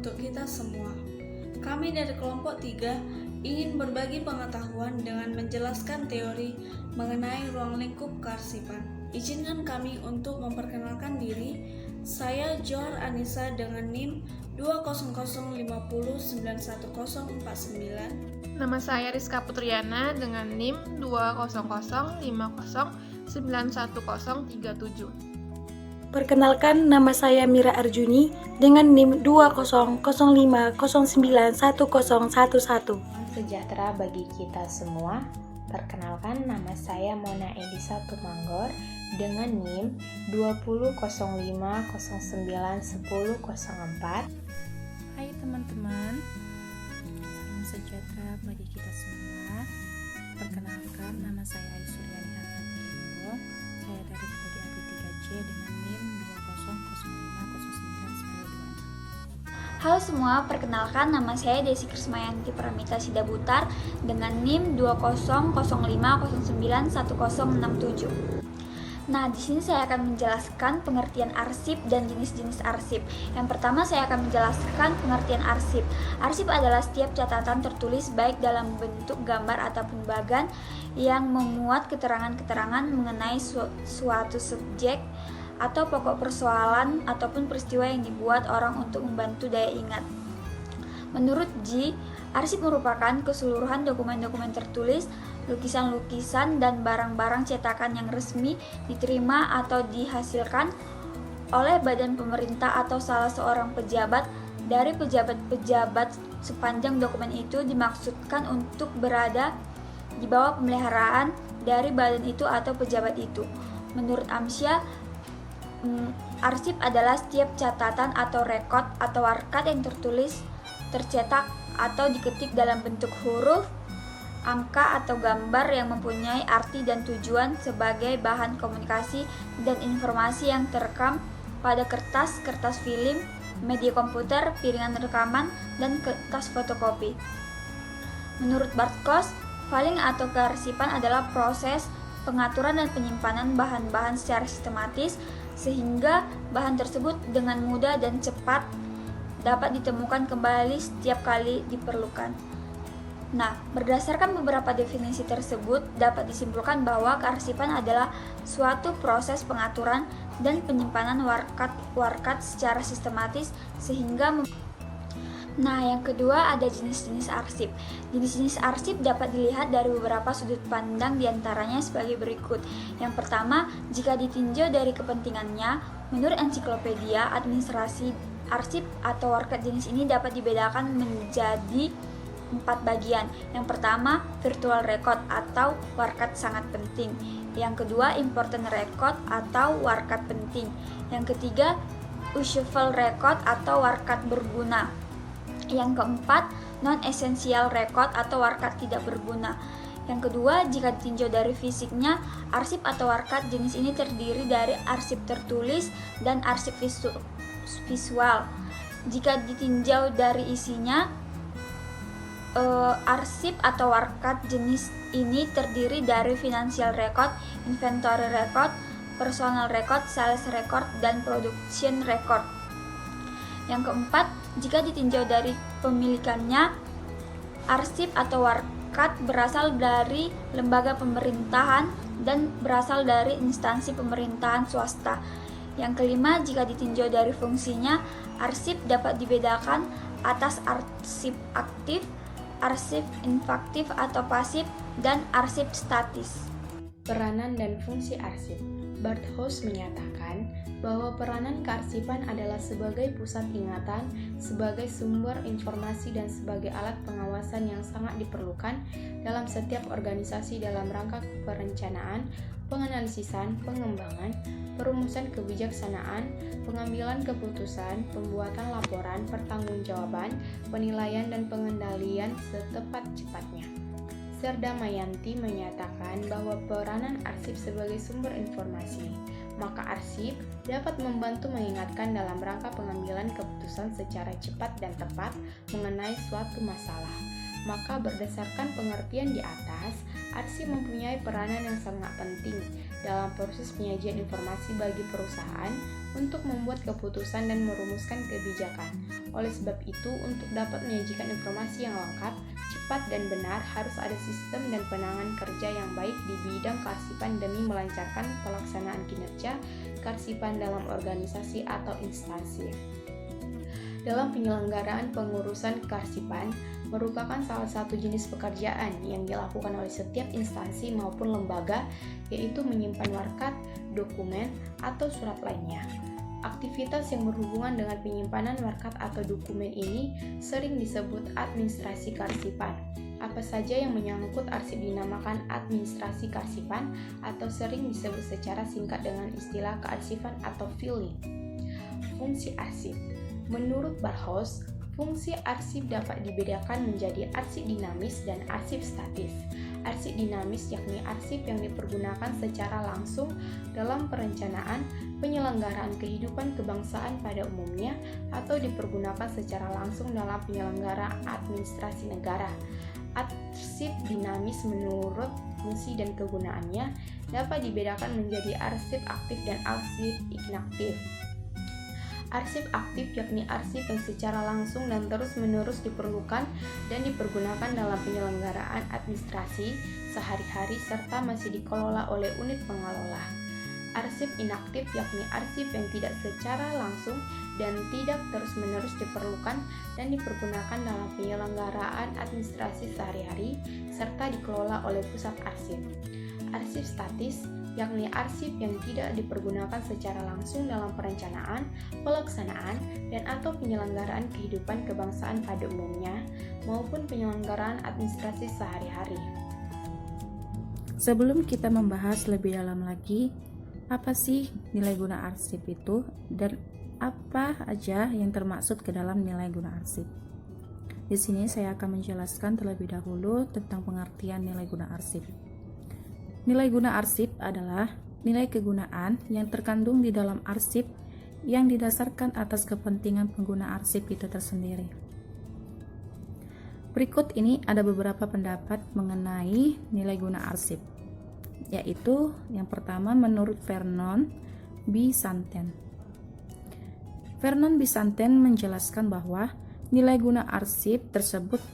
untuk kita semua. Kami dari kelompok 3 ingin berbagi pengetahuan dengan menjelaskan teori mengenai ruang lingkup kearsipan. Izinkan kami untuk memperkenalkan diri. Saya Johar Anissa dengan NIM 20050910049. Nama saya Rizka Putriana dengan NIM 20050910037. Perkenalkan, nama saya Mira Arjuni dengan NIM 20050910111. Sejahtera bagi kita semua. Perkenalkan, nama saya Mona Elisa Tumanggor dengan NIM 20050091004. Hai teman-teman, salam sejahtera bagi kita semua. Perkenalkan, nama saya Aisuryani Ahmad Rimbo. Saya dari Prodi AB 3C dengan NIM 20050091026. Halo semua, perkenalkan nama saya Desi Krismayanti Pramita Sidabutar dengan NIM 20050091067. Nah, di sini saya akan menjelaskan pengertian arsip dan jenis-jenis arsip. Yang pertama saya akan menjelaskan pengertian arsip. Arsip adalah setiap catatan tertulis baik dalam bentuk gambar ataupun bagan yang memuat keterangan-keterangan mengenai suatu subjek atau pokok persoalan ataupun peristiwa yang dibuat orang untuk membantu daya ingat. Menurut G, arsip merupakan keseluruhan dokumen-dokumen tertulis, lukisan-lukisan, dan barang-barang cetakan yang resmi diterima atau dihasilkan oleh badan pemerintah atau salah seorang pejabat dari pejabat-pejabat sepanjang dokumen itu dimaksudkan untuk berada di bawah pemeliharaan dari badan itu atau pejabat itu. Menurut Amsyah, arsip adalah setiap catatan atau rekod atau warkat yang tertulis, tercetak, atau diketik dalam bentuk huruf, angka, atau gambar yang mempunyai arti dan tujuan sebagai bahan komunikasi dan informasi yang terekam pada kertas, kertas film, media komputer, piringan rekaman, dan kertas fotokopi. Menurut Bartkos, filing atau kearsipan adalah proses pengaturan dan penyimpanan bahan-bahan secara sistematis sehingga bahan tersebut dengan mudah dan cepat dapat ditemukan kembali setiap kali diperlukan. Nah, berdasarkan beberapa definisi tersebut, dapat disimpulkan bahwa kearsipan adalah suatu proses pengaturan dan penyimpanan warkat secara sistematis sehingga Nah, yang kedua ada jenis-jenis arsip. Jenis-jenis arsip dapat dilihat dari beberapa sudut pandang, diantaranya sebagai berikut. Yang pertama, jika ditinjau dari kepentingannya, menurut ensiklopedia administrasi, arsip atau warkat jenis ini dapat dibedakan menjadi 4 bagian. Yang pertama, virtual record atau warkat sangat penting. Yang kedua, important record atau warkat penting. Yang ketiga, useful record atau warkat berguna. Yang keempat, non-essential record atau warkat tidak berguna. Yang kedua, jika ditinjau dari fisiknya, arsip atau warkat jenis ini terdiri dari arsip tertulis dan arsip visual. Jika ditinjau dari isinya, arsip atau warkat jenis ini terdiri dari financial record, inventory record, personal record, sales record, dan production record. Yang keempat, jika ditinjau dari pemilikannya, arsip atau warkat berasal dari lembaga pemerintahan dan berasal dari instansi pemerintahan swasta. Yang kelima, jika ditinjau dari fungsinya, arsip dapat dibedakan atas arsip aktif, arsip infaktif atau pasif, dan arsip statis. Peranan dan fungsi arsip. Bartholus menyatakan bahwa peranan kearsipan adalah sebagai pusat ingatan, sebagai sumber informasi, dan sebagai alat pengawasan yang sangat diperlukan dalam setiap organisasi dalam rangka perencanaan, penganalisisan, pengembangan, perumusan kebijaksanaan, pengambilan keputusan, pembuatan laporan, pertanggungjawaban, penilaian, dan pengendalian setepat-cepatnya. Serdamayanti menyatakan bahwa peranan arsip sebagai sumber informasi, maka arsip dapat membantu mengingatkan dalam rangka pengambilan keputusan secara cepat dan tepat mengenai suatu masalah. Maka berdasarkan pengertian di atas, arsip mempunyai peranan yang sangat penting dalam proses penyajian informasi bagi perusahaan untuk membuat keputusan dan merumuskan kebijakan. Oleh sebab itu, untuk dapat menyajikan informasi yang lengkap, cepat dan benar, harus ada sistem dan penanganan kerja yang baik di bidang kearsipan demi melancarkan pelaksanaan kinerja kearsipan dalam organisasi atau instansi. Dalam penyelenggaraan pengurusan kearsipan merupakan salah satu jenis pekerjaan yang dilakukan oleh setiap instansi maupun lembaga, yaitu menyimpan warkat, dokumen, atau surat lainnya. Aktivitas yang berhubungan dengan penyimpanan warkat atau dokumen ini sering disebut administrasi kearsipan. Apa saja yang menyangkut arsip dinamakan administrasi kearsipan atau sering disebut secara singkat dengan istilah kearsipan atau filing. Fungsi arsip. Menurut Bartholz, fungsi arsip dapat dibedakan menjadi arsip dinamis dan arsip statis. Arsip dinamis yakni arsip yang dipergunakan secara langsung dalam perencanaan penyelenggaraan kehidupan kebangsaan pada umumnya atau dipergunakan secara langsung dalam penyelenggaraan administrasi negara. Arsip dinamis menurut fungsi dan kegunaannya dapat dibedakan menjadi arsip aktif dan arsip inaktif. Arsip aktif yakni arsip yang secara langsung dan terus-menerus diperlukan dan dipergunakan dalam penyelenggaraan administrasi sehari-hari serta masih dikelola oleh unit pengelola. Arsip inaktif yakni arsip yang tidak secara langsung dan tidak terus-menerus diperlukan dan dipergunakan dalam penyelenggaraan administrasi sehari-hari serta dikelola oleh pusat arsip. Arsip statis yakni arsip yang tidak dipergunakan secara langsung dalam perencanaan, pelaksanaan, dan atau penyelenggaraan kehidupan kebangsaan pada umumnya maupun penyelenggaraan administrasi sehari-hari. Sebelum kita membahas lebih dalam lagi, apa sih nilai guna arsip itu dan apa aja yang termaksud ke dalam nilai guna arsip? Di sini saya akan menjelaskan terlebih dahulu tentang pengertian nilai guna arsip. Nilai guna arsip adalah nilai kegunaan yang terkandung di dalam arsip yang didasarkan atas kepentingan pengguna arsip itu tersendiri. Berikut ini ada beberapa pendapat mengenai nilai guna arsip, yaitu yang pertama menurut Vernon B. Santen. Vernon B. Santen menjelaskan bahwa nilai guna arsip tersebut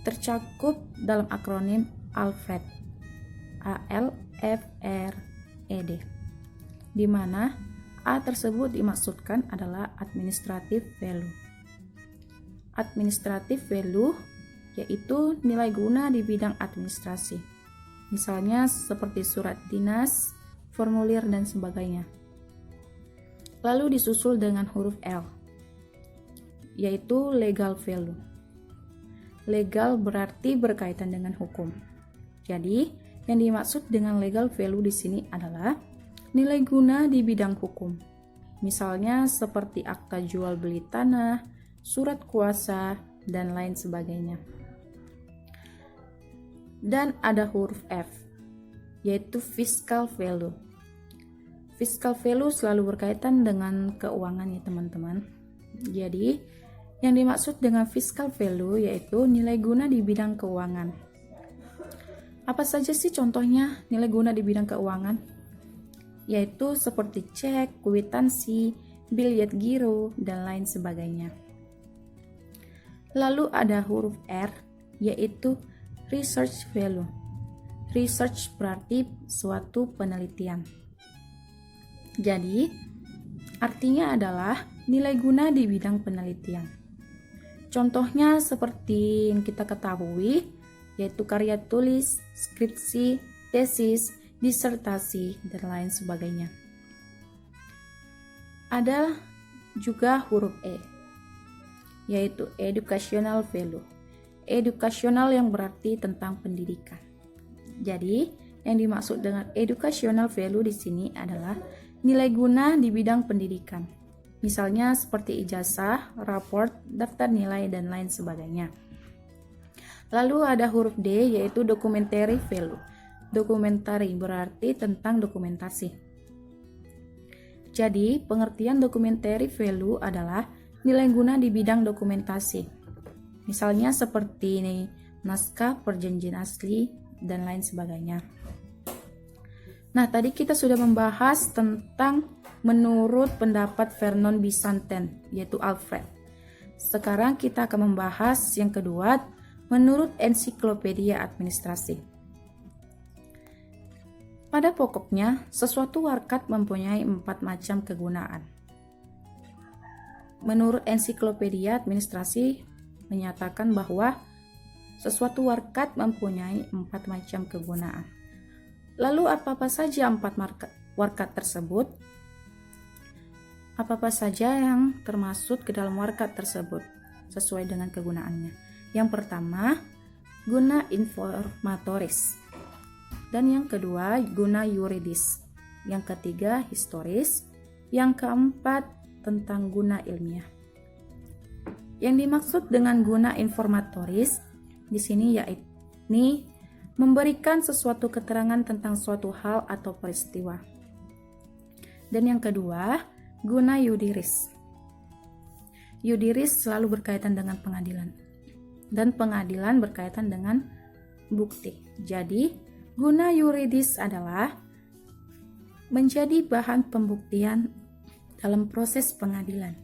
tercakup dalam akronim ALFRED, ALFRED, di mana A tersebut dimaksudkan adalah administrative value. Administrative value yaitu nilai guna di bidang administrasi, misalnya seperti surat dinas, formulir, dan sebagainya. Lalu disusul dengan huruf L, yaitu legal value. Legal berarti berkaitan dengan hukum. Jadi, yang dimaksud dengan legal value di sini adalah nilai guna di bidang hukum. Misalnya seperti akta jual beli tanah, surat kuasa, dan lain sebagainya. Dan ada huruf F, yaitu fiscal value. Fiscal value selalu berkaitan dengan keuangan ya teman-teman. Jadi, yang dimaksud dengan fiscal value yaitu nilai guna di bidang keuangan. Apa saja sih contohnya nilai guna di bidang keuangan? Yaitu seperti cek, kwitansi, bilet giro, dan lain sebagainya. Lalu ada huruf R, yaitu research value. Research berarti suatu penelitian. Jadi, artinya adalah nilai guna di bidang penelitian. Contohnya seperti yang kita ketahui, yaitu karya tulis, skripsi, tesis, disertasi, dan lain sebagainya. Ada juga huruf E, yaitu educational value. Educational yang berarti tentang pendidikan. Jadi, yang dimaksud dengan educational value di sini adalah nilai guna di bidang pendidikan. Misalnya seperti ijazah, raport, daftar nilai, dan lain sebagainya. Lalu ada huruf D, yaitu documentary value. Documentary berarti tentang dokumentasi. Jadi, pengertian documentary value adalah nilai guna di bidang dokumentasi. Misalnya seperti ini, naskah perjanjian asli, dan lain sebagainya. Nah, tadi kita sudah membahas tentang menurut pendapat Vernon Bisanten, yaitu Alfred. Sekarang kita akan membahas yang kedua, menurut ensiklopedia administrasi. Pada pokoknya, sesuatu warkat mempunyai 4 macam kegunaan. Menurut ensiklopedia administrasi menyatakan bahwa sesuatu warkat mempunyai 4 macam kegunaan. Lalu apa-apa saja 4 warkat tersebut? Apa-apa saja yang termasuk ke dalam warkat tersebut sesuai dengan kegunaannya? Yang pertama, guna informatoris. Dan yang kedua, guna yuridis. Yang ketiga, historis. Yang keempat, tentang guna ilmiah. Yang dimaksud dengan guna informatoris di sini yakni memberikan sesuatu keterangan tentang suatu hal atau peristiwa. Dan yang kedua, guna yudiris. Yudiris selalu berkaitan dengan pengadilan. Dan pengadilan berkaitan dengan bukti. Jadi, guna yuridis adalah menjadi bahan pembuktian dalam proses pengadilan.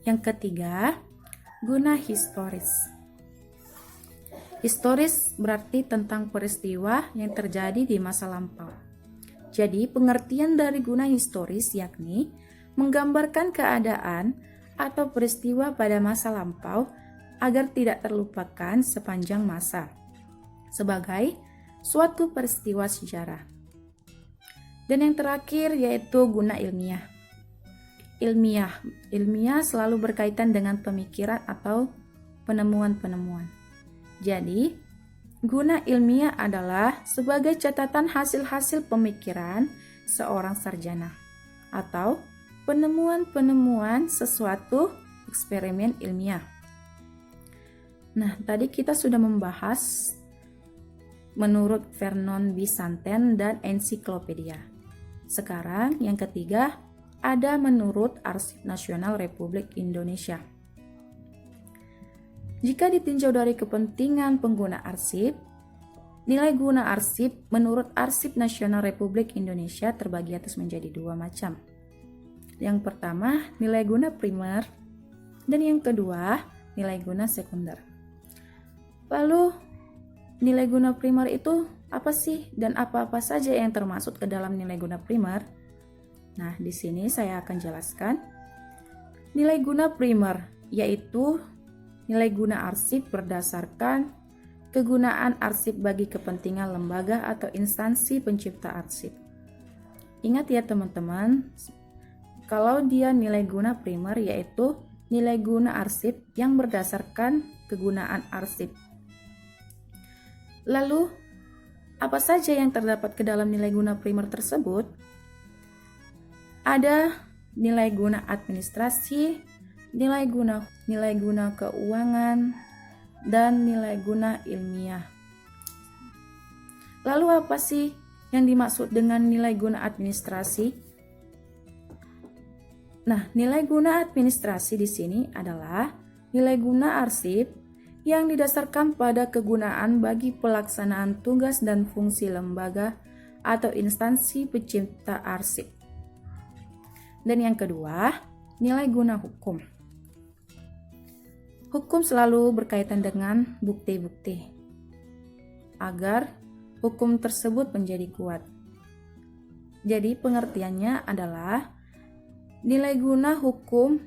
Yang ketiga, guna historis. Historis berarti tentang peristiwa yang terjadi di masa lampau. Jadi, pengertian dari guna historis yakni menggambarkan keadaan atau peristiwa pada masa lampau agar tidak terlupakan sepanjang masa, sebagai suatu peristiwa sejarah. Dan yang terakhir yaitu guna ilmiah. Ilmiah selalu berkaitan dengan pemikiran atau penemuan-penemuan. Jadi, guna ilmiah adalah sebagai catatan hasil-hasil pemikiran seorang sarjana atau penemuan-penemuan sesuatu eksperimen ilmiah. Nah, tadi kita sudah membahas menurut Vernon Bisanten dan ensiklopedia. Sekarang yang ketiga ada menurut Arsip Nasional Republik Indonesia. Jika ditinjau dari kepentingan pengguna arsip, nilai guna arsip menurut Arsip Nasional Republik Indonesia terbagi atas menjadi 2 macam. Yang pertama, nilai guna primer, dan yang kedua, nilai guna sekunder. Lalu, nilai guna primer itu apa sih dan apa-apa saja yang termasuk ke dalam nilai guna primer? Nah, di sini saya akan jelaskan. Nilai guna primer yaitu nilai guna arsip berdasarkan kegunaan arsip bagi kepentingan lembaga atau instansi pencipta arsip. Ingat ya teman-teman, kalau dia nilai guna primer yaitu nilai guna arsip yang berdasarkan kegunaan arsip. Lalu, apa saja yang terdapat ke dalam nilai guna primer tersebut? Ada nilai guna administrasi, nilai guna keuangan, dan nilai guna ilmiah. Lalu apa sih yang dimaksud dengan nilai guna administrasi? Nah, nilai guna administrasi di sini adalah nilai guna arsip yang didasarkan pada kegunaan bagi pelaksanaan tugas dan fungsi lembaga atau instansi pencipta arsip. Dan yang kedua, nilai guna hukum. Hukum selalu berkaitan dengan bukti-bukti agar hukum tersebut menjadi kuat. Jadi pengertiannya adalah nilai guna hukum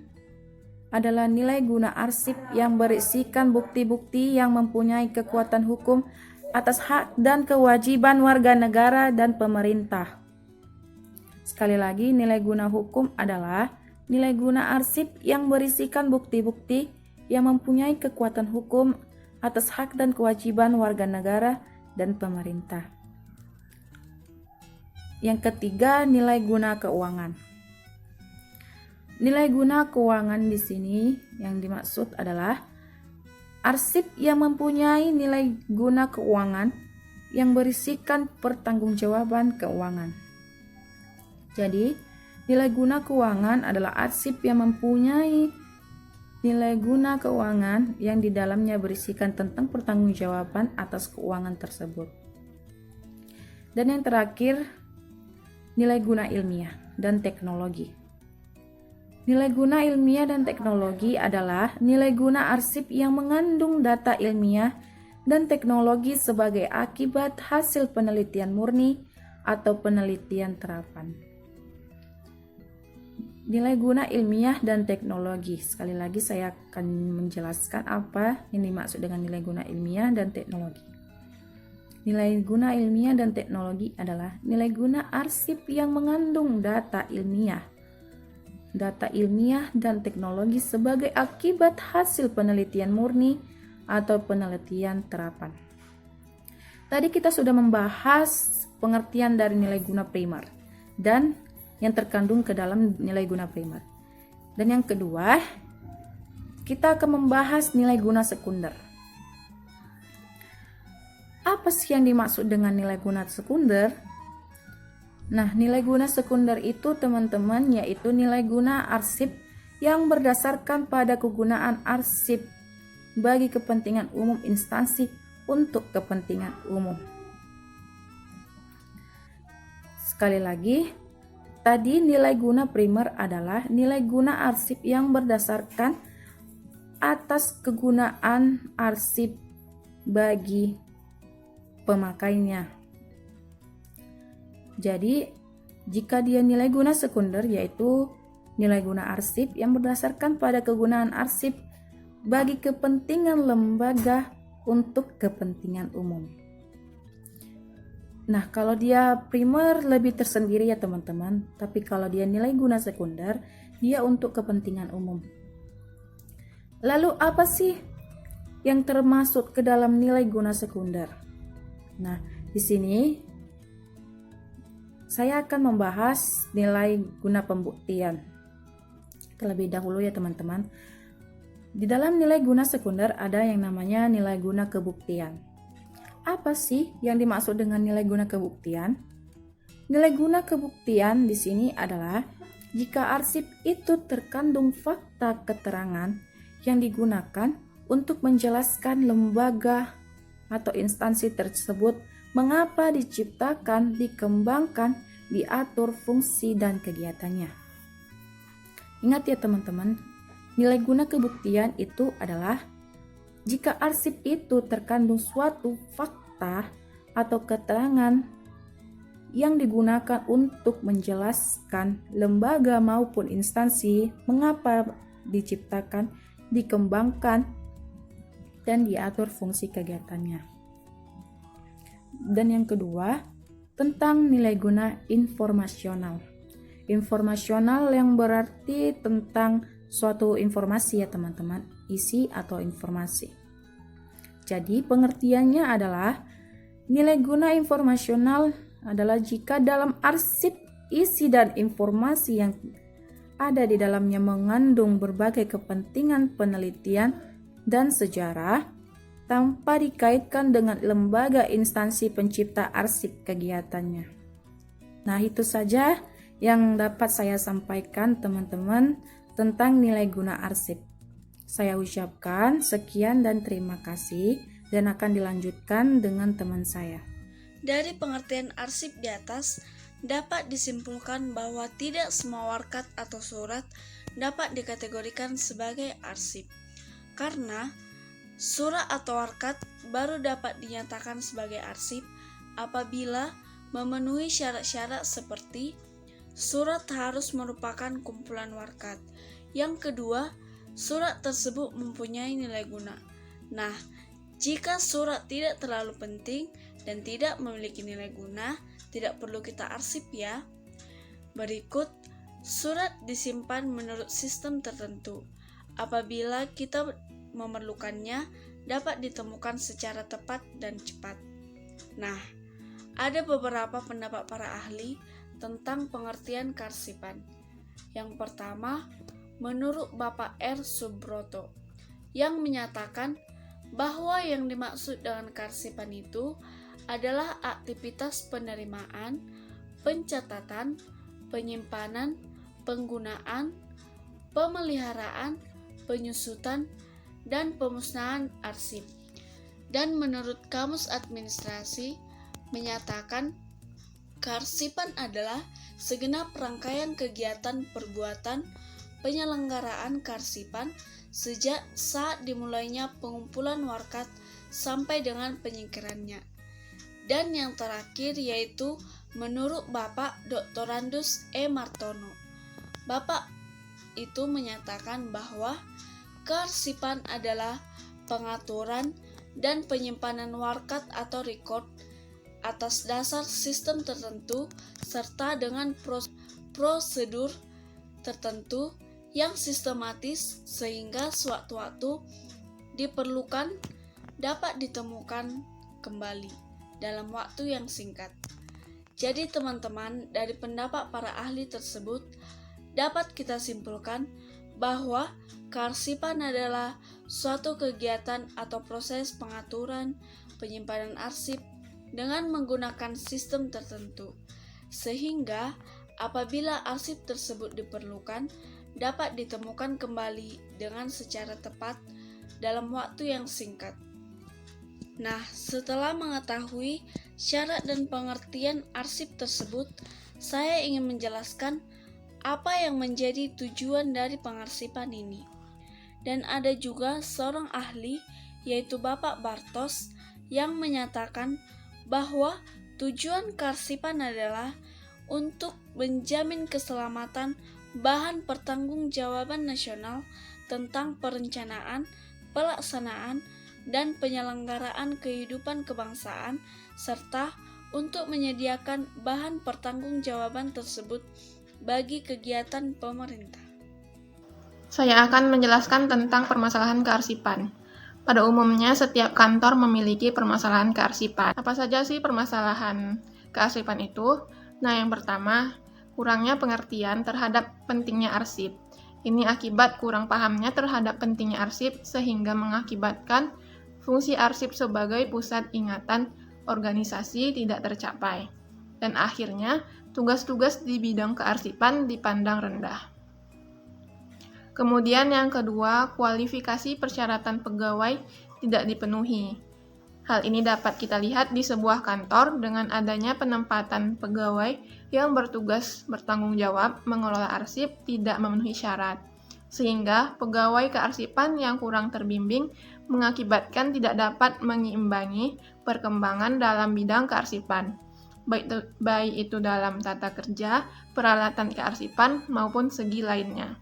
adalah nilai guna arsip yang berisikan bukti-bukti yang mempunyai kekuatan hukum atas hak dan kewajiban warga negara dan pemerintah. Sekali lagi, nilai guna hukum adalah nilai guna arsip yang berisikan bukti-bukti yang mempunyai kekuatan hukum atas hak dan kewajiban warga negara dan pemerintah. Yang ketiga, nilai guna keuangan. Nilai guna keuangan di sini yang dimaksud adalah arsip yang mempunyai nilai guna keuangan yang berisikan pertanggungjawaban keuangan. Jadi, nilai guna keuangan adalah arsip yang mempunyai nilai guna keuangan yang di dalamnya berisikan tentang pertanggungjawaban atas keuangan tersebut. Dan yang terakhir, nilai guna ilmiah dan teknologi. Nilai guna ilmiah dan teknologi adalah nilai guna arsip yang mengandung data ilmiah dan teknologi sebagai akibat hasil penelitian murni atau penelitian terapan. Nilai guna ilmiah dan teknologi. Sekali lagi saya akan menjelaskan apa yang dimaksud dengan nilai guna ilmiah dan teknologi. Nilai guna ilmiah dan teknologi adalah nilai guna arsip yang mengandung data ilmiah dan teknologi sebagai akibat hasil penelitian murni atau penelitian terapan. Tadi kita sudah membahas pengertian dari nilai guna primer dan yang terkandung ke dalam nilai guna primer. Dan yang kedua, kita akan membahas nilai guna sekunder. Apa sih yang dimaksud dengan nilai guna sekunder? Nah, nilai guna sekunder itu teman-teman yaitu nilai guna arsip yang berdasarkan pada kegunaan arsip bagi kepentingan umum instansi untuk kepentingan umum. Sekali lagi, tadi nilai guna primer adalah nilai guna arsip yang berdasarkan atas kegunaan arsip bagi pemakainya. Jadi, jika dia nilai guna sekunder yaitu nilai guna arsip yang berdasarkan pada kegunaan arsip bagi kepentingan lembaga untuk kepentingan umum. Nah, kalau dia primer lebih tersendiri ya teman-teman, tapi kalau dia nilai guna sekunder, dia untuk kepentingan umum. Lalu apa sih yang termasuk ke dalam nilai guna sekunder? Nah, di sini saya akan membahas nilai guna pembuktian. Terlebih dahulu ya teman-teman. Di dalam nilai guna sekunder ada yang namanya nilai guna kebuktian. Apa sih yang dimaksud dengan nilai guna kebuktian? Nilai guna kebuktian di sini adalah jika arsip itu terkandung fakta keterangan yang digunakan untuk menjelaskan lembaga atau instansi tersebut mengapa diciptakan, dikembangkan, diatur fungsi dan kegiatannya. Ingat ya teman-teman, nilai guna kebuktian itu adalah jika arsip itu terkandung suatu fakta atau keterangan yang digunakan untuk menjelaskan lembaga maupun instansi mengapa diciptakan, dikembangkan, dan diatur fungsi kegiatannya. Dan yang kedua, tentang nilai guna informasional. Informasional yang berarti tentang suatu informasi ya teman-teman, isi atau informasi. Jadi pengertiannya adalah nilai guna informasional adalah jika dalam arsip isi dan informasi yang ada di dalamnya mengandung berbagai kepentingan penelitian dan sejarah tanpa dikaitkan dengan lembaga instansi pencipta arsip kegiatannya. Nah, itu saja yang dapat saya sampaikan teman-teman tentang nilai guna arsip. Saya ucapkan sekian dan terima kasih dan akan dilanjutkan dengan teman saya. Dari pengertian arsip di atas, dapat disimpulkan bahwa tidak semua warkat atau surat dapat dikategorikan sebagai arsip. Karena surat atau warkat baru dapat dinyatakan sebagai arsip apabila memenuhi syarat-syarat seperti surat harus merupakan kumpulan warkat. Yang kedua, surat tersebut mempunyai nilai guna. Nah, jika surat tidak terlalu penting dan tidak memiliki nilai guna, tidak perlu kita arsip ya. Berikut, surat disimpan menurut sistem tertentu. Apabila kita memerlukannya, dapat ditemukan secara tepat dan cepat. Nah, ada beberapa pendapat para ahli tentang pengertian kearsipan. Yang pertama, menurut Bapak R. Subroto, yang menyatakan bahwa yang dimaksud dengan kearsipan itu adalah aktivitas penerimaan, pencatatan, penyimpanan, penggunaan, pemeliharaan, penyusutan, dan pemusnahan arsip. Dan menurut Kamus Administrasi menyatakan Kearsipan adalah segenap rangkaian kegiatan perbuatan penyelenggaraan kearsipan sejak saat dimulainya pengumpulan warkat sampai dengan penyingkirannya. Dan yang terakhir yaitu menurut Bapak Dr. Randus E. Martono. Bapak itu menyatakan bahwa kearsipan adalah pengaturan dan penyimpanan warkat atau rekod atas dasar sistem tertentu serta dengan prosedur tertentu yang sistematis sehingga sewaktu-waktu diperlukan dapat ditemukan kembali dalam waktu yang singkat. Jadi teman-teman, dari pendapat para ahli tersebut dapat kita simpulkan bahwa kearsipan adalah suatu kegiatan atau proses pengaturan penyimpanan arsip dengan menggunakan sistem tertentu, sehingga apabila arsip tersebut diperlukan, dapat ditemukan kembali dengan secara tepat dalam waktu yang singkat. Nah, setelah mengetahui syarat dan pengertian arsip tersebut, saya ingin menjelaskan apa yang menjadi tujuan dari pengarsipan ini. Dan ada juga seorang ahli, yaitu Bapak Bartos, yang menyatakan bahwa tujuan kearsipan adalah untuk menjamin keselamatan bahan pertanggungjawaban nasional tentang perencanaan, pelaksanaan, dan penyelenggaraan kehidupan kebangsaan, serta untuk menyediakan bahan pertanggungjawaban tersebut bagi kegiatan pemerintah. Saya akan menjelaskan tentang permasalahan kearsipan. Pada umumnya, setiap kantor memiliki permasalahan kearsipan. Apa saja sih permasalahan kearsipan itu? Nah, yang pertama, kurangnya pengertian terhadap pentingnya arsip. Ini akibat kurang pahamnya terhadap pentingnya arsip sehingga mengakibatkan fungsi arsip sebagai pusat ingatan organisasi tidak tercapai. Dan akhirnya, tugas-tugas di bidang kearsipan dipandang rendah. Kemudian yang kedua, kualifikasi persyaratan pegawai tidak dipenuhi. Hal ini dapat kita lihat di sebuah kantor dengan adanya penempatan pegawai yang bertugas bertanggung jawab mengelola arsip tidak memenuhi syarat, sehingga pegawai kearsipan yang kurang terbimbing mengakibatkan tidak dapat menyeimbangi perkembangan dalam bidang kearsipan, baik itu dalam tata kerja, peralatan kearsipan, maupun segi lainnya.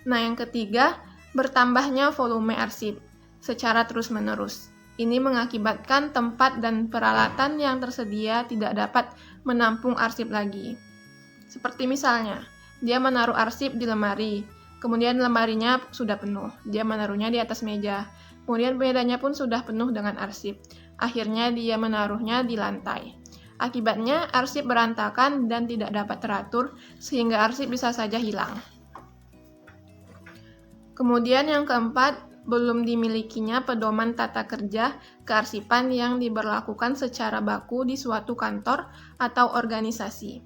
Nah, yang ketiga, bertambahnya volume arsip secara terus-menerus. Ini mengakibatkan tempat dan peralatan yang tersedia tidak dapat menampung arsip lagi. Seperti misalnya, dia menaruh arsip di lemari, kemudian lemarinya sudah penuh, dia menaruhnya di atas meja, kemudian mejanya pun sudah penuh dengan arsip. Akhirnya dia menaruhnya di lantai. Akibatnya, arsip berantakan dan tidak dapat teratur, sehingga arsip bisa saja hilang. Kemudian yang keempat, belum dimilikinya pedoman tata kerja kearsipan yang diberlakukan secara baku di suatu kantor atau organisasi,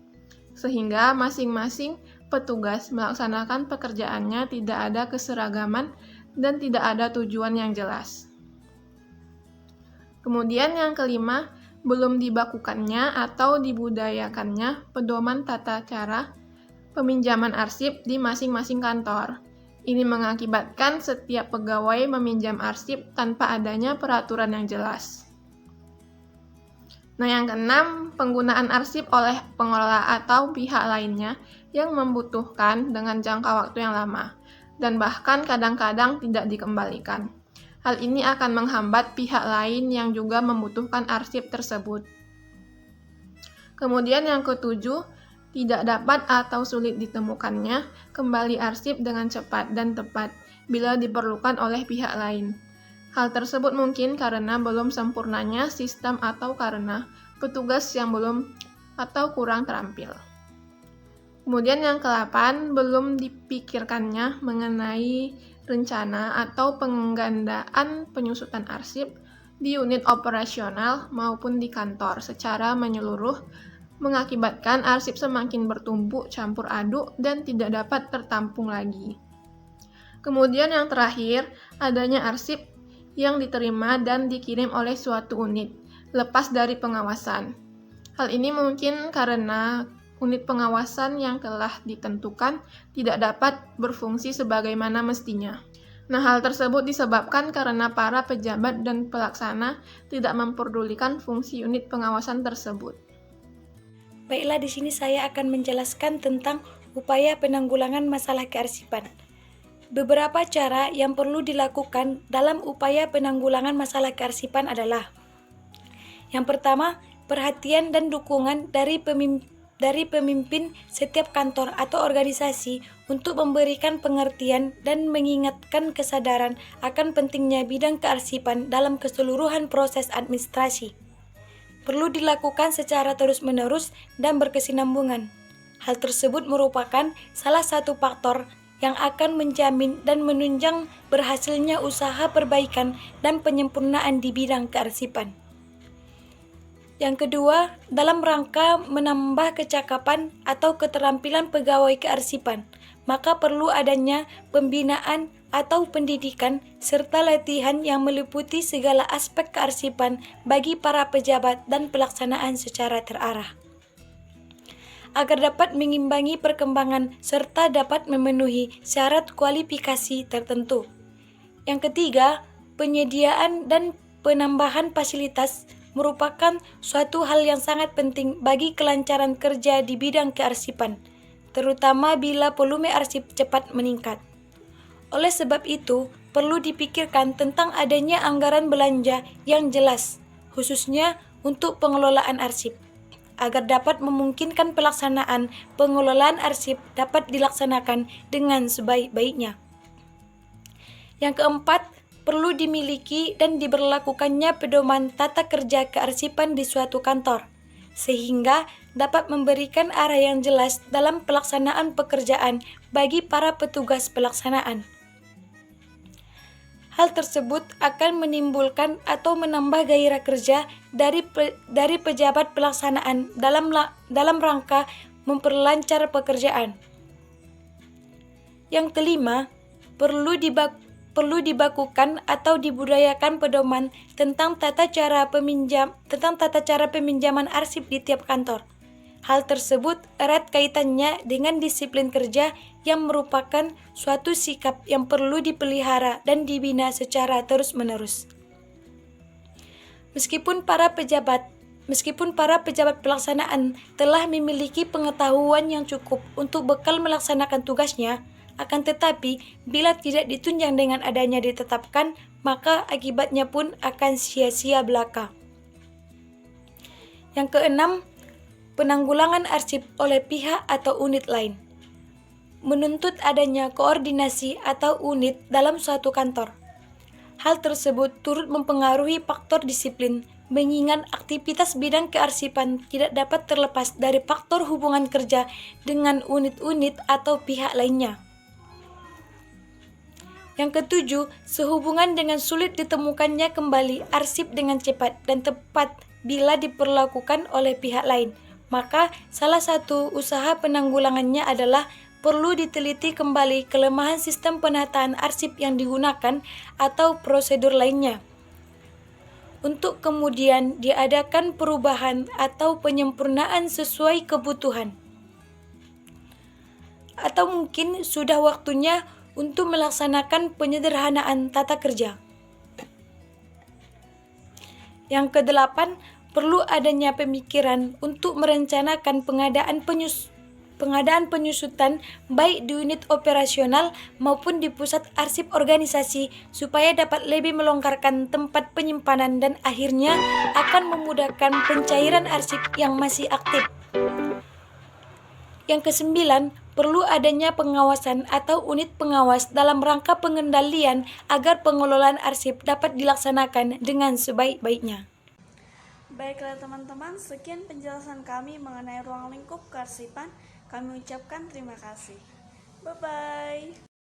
sehingga masing-masing petugas melaksanakan pekerjaannya tidak ada keseragaman dan tidak ada tujuan yang jelas. Kemudian yang kelima, belum dibakukannya atau dibudayakannya pedoman tata cara peminjaman arsip di masing-masing kantor. Ini mengakibatkan setiap pegawai meminjam arsip tanpa adanya peraturan yang jelas. Nah, yang keenam, penggunaan arsip oleh pengelola atau pihak lainnya yang membutuhkan dengan jangka waktu yang lama, dan bahkan kadang-kadang tidak dikembalikan. Hal ini akan menghambat pihak lain yang juga membutuhkan arsip tersebut. Kemudian yang ketujuh, tidak dapat atau sulit ditemukannya kembali arsip dengan cepat dan tepat bila diperlukan oleh pihak lain. Hal tersebut mungkin karena belum sempurnanya sistem atau karena petugas yang belum atau kurang terampil. Kemudian yang ke-8, belum dipikirkannya mengenai rencana atau penggandaan penyusutan arsip di unit operasional maupun di kantor secara menyeluruh, mengakibatkan arsip semakin bertumpuk campur aduk dan tidak dapat tertampung lagi. Kemudian yang terakhir, adanya arsip yang diterima dan dikirim oleh suatu unit, lepas dari pengawasan. Hal ini mungkin karena unit pengawasan yang telah ditentukan tidak dapat berfungsi sebagaimana mestinya. Nah, hal tersebut disebabkan karena para pejabat dan pelaksana tidak memperdulikan fungsi unit pengawasan tersebut. Baiklah, di sini saya akan menjelaskan tentang upaya penanggulangan masalah kearsipan. Beberapa cara yang perlu dilakukan dalam upaya penanggulangan masalah kearsipan adalah: yang pertama, perhatian dan dukungan dari pemimpin setiap kantor atau organisasi untuk memberikan pengertian dan mengingatkan kesadaran akan pentingnya bidang kearsipan dalam keseluruhan proses administrasi. Perlu dilakukan secara terus-menerus dan berkesinambungan. Hal tersebut merupakan salah satu faktor yang akan menjamin dan menunjang berhasilnya usaha perbaikan dan penyempurnaan di bidang kearsipan. Yang kedua, dalam rangka menambah kecakapan atau keterampilan pegawai kearsipan, maka perlu adanya pembinaan atau pendidikan serta latihan yang meliputi segala aspek kearsipan bagi para pejabat dan pelaksanaan secara terarah, agar dapat mengimbangi perkembangan serta dapat memenuhi syarat kualifikasi tertentu. Yang ketiga, penyediaan dan penambahan fasilitas merupakan suatu hal yang sangat penting bagi kelancaran kerja di bidang kearsipan, terutama bila volume arsip cepat meningkat. Oleh sebab itu, perlu dipikirkan tentang adanya anggaran belanja yang jelas, khususnya untuk pengelolaan arsip, agar dapat memungkinkan pelaksanaan pengelolaan arsip dapat dilaksanakan dengan sebaik-baiknya. Yang keempat, perlu dimiliki dan diberlakukannya pedoman tata kerja kearsipan di suatu kantor, sehingga dapat memberikan arah yang jelas dalam pelaksanaan pekerjaan bagi para petugas pelaksanaan. Hal tersebut akan menimbulkan atau menambah gairah kerja dari pejabat pelaksanaan dalam rangka memperlancar pekerjaan. Yang kelima, perlu dibakukan atau dibudayakan pedoman tentang tata cara peminjaman arsip di tiap kantor. Hal tersebut erat kaitannya dengan disiplin kerja yang merupakan suatu sikap yang perlu dipelihara dan dibina secara terus-menerus. Meskipun para pejabat pelaksanaan telah memiliki pengetahuan yang cukup untuk bekal melaksanakan tugasnya, akan tetapi bila tidak ditunjang dengan adanya ditetapkan, maka akibatnya pun akan sia-sia belaka. Yang keenam, penanggulangan arsip oleh pihak atau unit lain. Menuntut adanya koordinasi atau unit dalam suatu kantor. Hal tersebut turut mempengaruhi faktor disiplin, mengingat aktivitas bidang kearsipan tidak dapat terlepas dari faktor hubungan kerja dengan unit-unit atau pihak lainnya. Yang ketujuh, sehubungan dengan sulit ditemukannya kembali arsip dengan cepat dan tepat bila diperlakukan oleh pihak lain, maka salah satu usaha penanggulangannya adalah perlu diteliti kembali kelemahan sistem penataan arsip yang digunakan atau prosedur lainnya, untuk kemudian diadakan perubahan atau penyempurnaan sesuai kebutuhan. Atau mungkin sudah waktunya untuk melaksanakan penyederhanaan tata kerja. Yang kedelapan, perlu adanya pemikiran untuk merencanakan pengadaan penyusutan baik di unit operasional maupun di pusat arsip organisasi supaya dapat lebih melonggarkan tempat penyimpanan dan akhirnya akan memudahkan pencairan arsip yang masih aktif. Yang kesembilan, perlu adanya pengawasan atau unit pengawas dalam rangka pengendalian agar pengelolaan arsip dapat dilaksanakan dengan sebaik-baiknya. Baiklah teman-teman, sekian penjelasan kami mengenai ruang lingkup kearsipan. Kami ucapkan terima kasih. Bye-bye.